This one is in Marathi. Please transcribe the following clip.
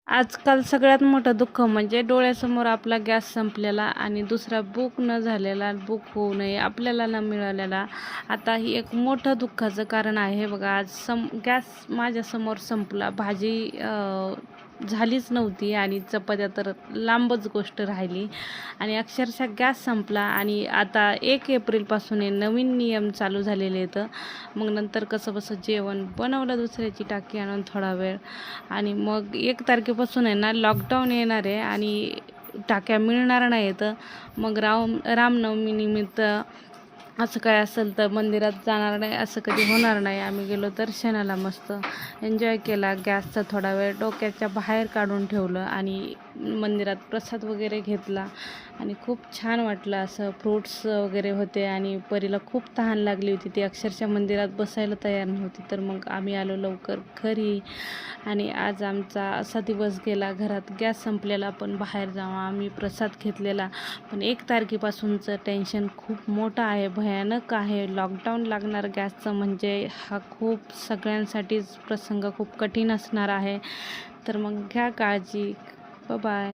आजकाल सगळ्यात मोठं दुःख म्हणजे डोळ्यासमोर आपला गॅस संपलेला आणि दुसरा बुक न झालेला, बुक होऊ नये, आपल्याला न मिळालेला. आता ही एक मोठं दुःखाचं कारण आहे बघा. आज गॅस माझ्यासमोर संपला. भाजी झालीच नव्हती आणि चपात्या तर लांबच गोष्ट राहिली आणि अक्षरशः गॅस संपला. आणि आता 1 एप्रिलपासून हे नवीन नियम चालू झालेले आहेत. मग नंतर कसंबसं जेवण बनवलं, दुसऱ्याची टाकी आणून थोडा वेळ. आणि मग 1 तारखेपासून आहे ना लॉकडाऊन येणार आहे आणि टाक्या मिळणार नाहीत. मग रामनवमीनिमित्त असं काय असेल तर मंदिरात जाणार नाही, असं कधी होणार नाही. आम्ही गेलो दर्शनाला, मस्त एन्जॉय केला. गॅसचा थोडा वेळ डोक्याच्या बाहेर काढून ठेवलं आणि मंदिरात प्रसाद वगैरे घेतला आणि खूप छान वाटलं. असं फ्रूट्स वगैरे होते आणि परीला खूप तहान लागली होती. ती अक्षरशः मंदिरात बसायला तयार नव्हती. तर मग आम्ही आलो लवकर घरी आणि आज आमचा असा दिवस गेला. घरात गॅस संपलेला, पण बाहेर जाऊन आम्ही प्रसाद घेतलेला. पण 1 तारखेपासूनचं टेन्शन खूप मोठं आहे, भयानक आहे. लॉकडाऊन लागणार गॅसचं म्हणजे हा खूप सगळ्यांसाठीच प्रसंग खूप कठीण असणार आहे. तर मग घ्या काळजी. बाय.